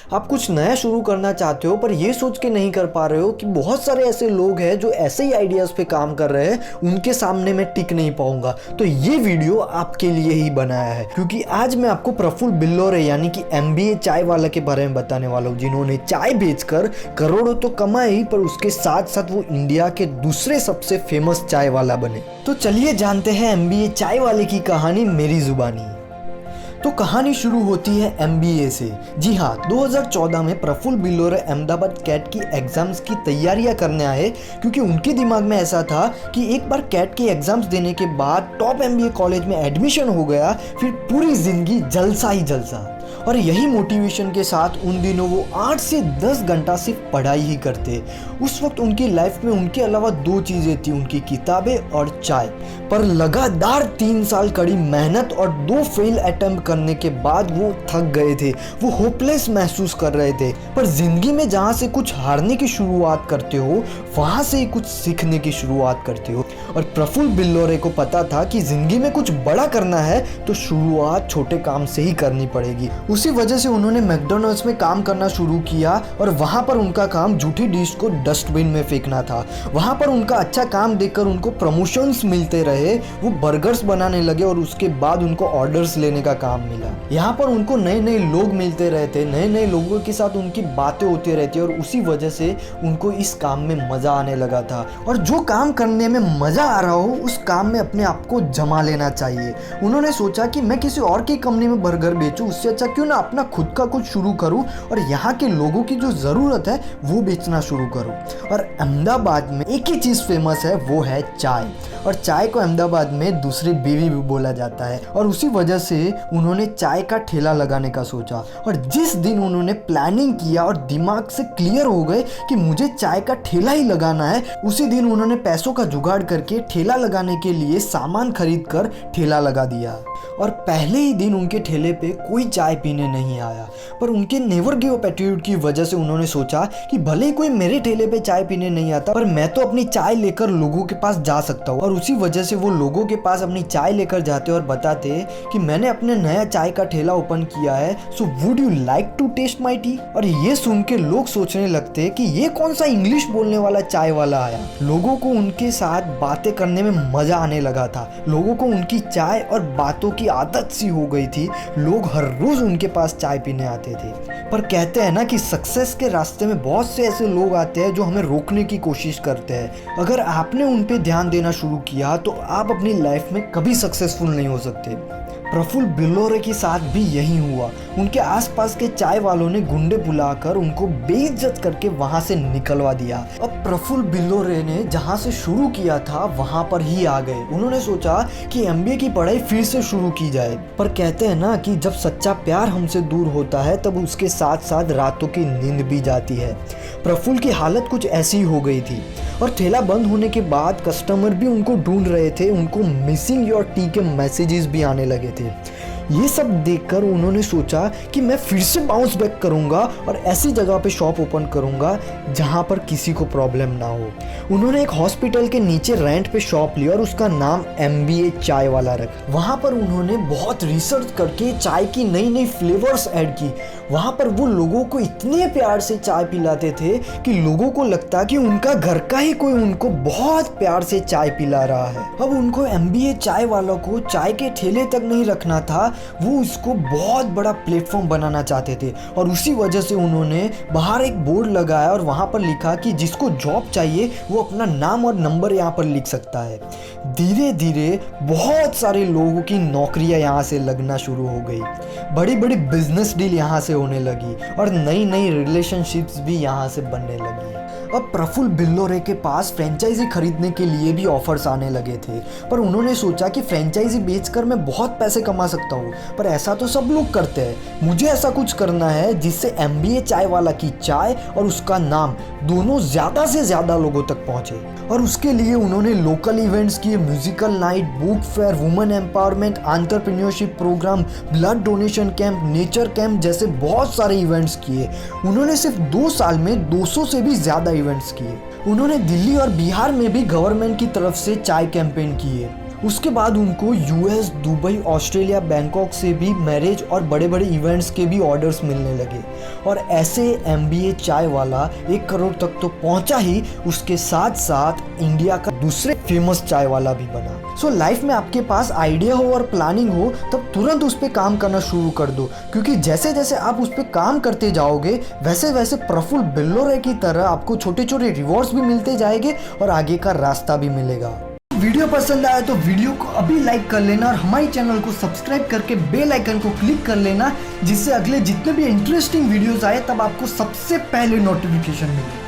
आप कुछ नया शुरू करना चाहते हो पर ये सोच के नहीं कर पा रहे हो कि बहुत सारे ऐसे लोग हैं जो ऐसे ही आइडियाज़ पे काम कर रहे हैं, उनके सामने मैं टिक नहीं पाऊंगा। तो ये वीडियो आपके लिए ही बनाया है, क्योंकि आज मैं आपको प्रफुल्ल बिल्लोरे यानी कि MBA चाय वाला के बारे में बताने वाला हूँ, जिन्होंने चाय बेचकर करोड़ों तो कमाए ही, पर उसके साथ साथ वो इंडिया के दूसरे सबसे फेमस चाय वाला बने। तो चलिए जानते हैं MBA चाय वाले की कहानी मेरी जुबानी। तो कहानी शुरू होती है MBA से। जी हाँ, 2014 में प्रफुल्ल बिल्लोरे अहमदाबाद कैट की एग्जाम्स की तैयारियां करने आए, क्योंकि उनके दिमाग में ऐसा था कि एक बार कैट के एग्जाम्स देने के बाद टॉप MBA कॉलेज में एडमिशन हो गया, फिर पूरी जिंदगी जलसा ही जलसा। और यही मोटिवेशन के साथ उन दिनों वो 8 से 10 घंटा सिर्फ पढ़ाई ही करते। उस वक्त उनकी लाइफ में उनके अलावा 2 चीज़ें थी, उनकी किताबें और चाय। पर लगातार 3 साल कड़ी मेहनत और 2 फेल अटेम्प्ट करने के बाद वो थक गए थे, वो होपलेस महसूस कर रहे थे। पर जिंदगी में जहाँ से कुछ हारने की शुरुआत करते हो, वहाँ से ही कुछ सीखने की शुरुआत करते हो। और प्रफुल्ल बिल्लोरे को पता था कि जिंदगी में कुछ बड़ा करना है तो शुरुआत छोटे काम से ही करनी पड़ेगी। उसी वजह से उन्होंने मैकडॉनल्ड्स में काम करना शुरू किया, और वहाँ पर उनका काम झूठी डिश को डस्टबिन में फेंकना था। वहाँ पर उनका अच्छा काम देखकर उनको प्रमोशंस मिलते रहे, वो बर्गर्स बनाने लगे और उसके बाद उनको ऑर्डर्स लेने का काम मिला। यहाँ पर उनको नए नए लोग मिलते रहते, नए नए लोगों के साथ उनकी बातें होती रहती, और उसी वजह से उनको इस काम में मज़ा आने लगा था। और जो काम करने में मज़ा आ रहा हो, उस काम में अपने आप को जमा लेना चाहिए। उन्होंने सोचा कि मैं किसी और की कंपनी में बर्गर बेचूं, उससे अच्छा क्यों ना अपना खुद का कुछ शुरू करूं और यहाँ के लोगों की जो ज़रूरत है वो बेचना शुरू करूं। और अहमदाबाद में एक ही चीज़ फेमस है, वो है चाय। और चाय को अहमदाबाद में दूसरी बीवी भी बोला जाता है, और उसी वजह से उन्होंने चाय का ठेला लगाने का सोचा। और जिस दिन उन्होंने प्लानिंग किया और दिमाग से क्लियर हो गए कि मुझे चाय का ठेला ही लगाना है, उसी दिन उन्होंने पैसों का जुगाड़ करके ठेला लगाने के लिए सामान खरीद कर ठेला लगा दिया। और पहले ही दिन उनके ठेले पे कोई चाय पीने नहीं आया, पर उनके नेवर गिव अप एटीट्यूड की वजह से उन्होंने सोचा कि भले ही कोई मेरे ठेले पे चाय पीने नहीं आता, पर मैं तो अपनी चाय लेकर लोगों के पास जा सकता हूँ। और उसी वजह से वो लोगों के पास अपनी चाय लेकर जाते और बताते कि मैंने अपने नया चाय का ठेला ओपन किया है, so would you like to test my tea. और ये सुन के लोग सोचने लगते कि ये कौन सा इंग्लिश बोलने वाला चाय वाला आया। लोगों को उनके साथ बातें करने में मजा आने लगा था, लोगों को उनकी चाय और बातों की आदत सी हो गई थी। लोग हर रोज उनके पास चाय पीने आते थे। पर कहते हैं ना कि सक्सेस के रास्ते में बहुत से ऐसे लोग आते हैं जो हमें रोकने की कोशिश करते हैं। अगर आपने उन पे ध्यान देना शुरू किया तो आप अपनी लाइफ में कभी सक्सेसफुल नहीं हो सकते। प्रफुल्ल बिल्लोरे के साथ भी यही हुआ। उनके आसपास के चाय वालों ने गुंडे बुलाकर उनको बेइज्जत करके वहां से निकलवा दिया। अब प्रफुल्ल बिल्लोरे ने जहां से शुरू किया था वहां पर ही आ गए। उन्होंने सोचा कि MBA की पढ़ाई फिर से शुरू की जाए। पर कहते हैं ना कि जब सच्चा प्यार हमसे दूर होता है तब उसके साथ साथ रातों की नींद भी जाती है। प्रफुल्ल की हालत कुछ ऐसी हो गई थी, और ठेला बंद होने के बाद कस्टमर भी उनको ढूंढ रहे थे। उनको मिसिंग योर टी के मैसेजेस भी आने लगे थे। ये सब देखकर उन्होंने सोचा कि मैं फिर से बाउंस बैक करूंगा और ऐसी जगह पे शॉप ओपन करूंगा जहां पर किसी को प्रॉब्लम ना हो। उन्होंने एक हॉस्पिटल के नीचे रेंट पे शॉप ली और उसका नाम MBA चाय वाला रखा। वहां पर उन्होंने बहुत रिसर्च करके चाय की नई नई फ्लेवर्स ऐड की। वहां पर वो लोगों को इतने प्यार से चाय पिलाते थे कि लोगों को लगता कि उनका घर का ही कोई उनको बहुत प्यार से चाय पिला रहा है। अब उनको MBA चाय वालों को चाय के ठेले तक नहीं रखना था, वो इसको बहुत बड़ा प्लेटफॉर्म बनाना चाहते थे। और उसी वजह से उन्होंने बाहर एक बोर्ड लगाया और वहाँ पर लिखा कि जिसको जॉब चाहिए वो अपना नाम और नंबर यहाँ पर लिख सकता है। धीरे धीरे बहुत सारे लोगों की नौकरियाँ यहाँ से लगना शुरू हो गई, बड़ी बड़ी बिजनेस डील यहाँ से होने लगी, और नई नई रिलेशनशिप्स भी यहाँ से बनने लगी। अब प्रफुल्ल बिल्लोरे के पास फ्रेंचाइजी खरीदने के लिए भी ऑफर्स आने लगे थे, पर उन्होंने सोचा कि फ्रेंचाइजी बेचकर मैं बहुत पैसे कमा सकता हूँ, पर ऐसा तो सब लोग करते हैं। मुझे ऐसा कुछ करना है जिससे MBA चाय वाला की चाय और उसका नाम दोनों ज़्यादा से ज़्यादा लोगों तक पहुँचे। और उसके लिए उन्होंने लोकल इवेंट्स किए, musical night, book fair, women empowerment, entrepreneurship program, blood donation camp, nature camp जैसे बहुत सारे इवेंट्स किए। उन्होंने सिर्फ 2 साल में 200 से भी ज़्यादा इवेंट्स किए। उन्होंने दिल्ली और बिहार में भी गवर्नमेंट की तरफ से चाय कैंपेन किए। उसके बाद उनको यूएस, दुबई, ऑस्ट्रेलिया, बैंकॉक से भी मैरिज और बड़े बड़े इवेंट्स के भी ऑर्डर्स मिलने लगे। और ऐसे MBA चाय वाला 1 करोड़ तक तो पहुंचा ही, उसके साथ साथ इंडिया का दूसरे फेमस चाय वाला भी बना। सो लाइफ में आपके पास आइडिया हो और प्लानिंग हो तब तुरंत उस पर काम करना शुरू कर दो, क्योंकि जैसे जैसे आप उस पर काम करते जाओगे वैसे वैसे प्रफुल्ल बेल्लोरे की तरह आपको छोटे छोटे रिवॉर्ड्स भी मिलते जाएंगे और आगे का रास्ता भी मिलेगा। वीडियो पसंद आया तो वीडियो को अभी लाइक कर लेना और हमारे चैनल को सब्सक्राइब करके बेल आइकन को क्लिक कर लेना, जिससे अगले जितने भी इंटरेस्टिंग वीडियोस आए तब आपको सबसे पहले नोटिफिकेशन मिले।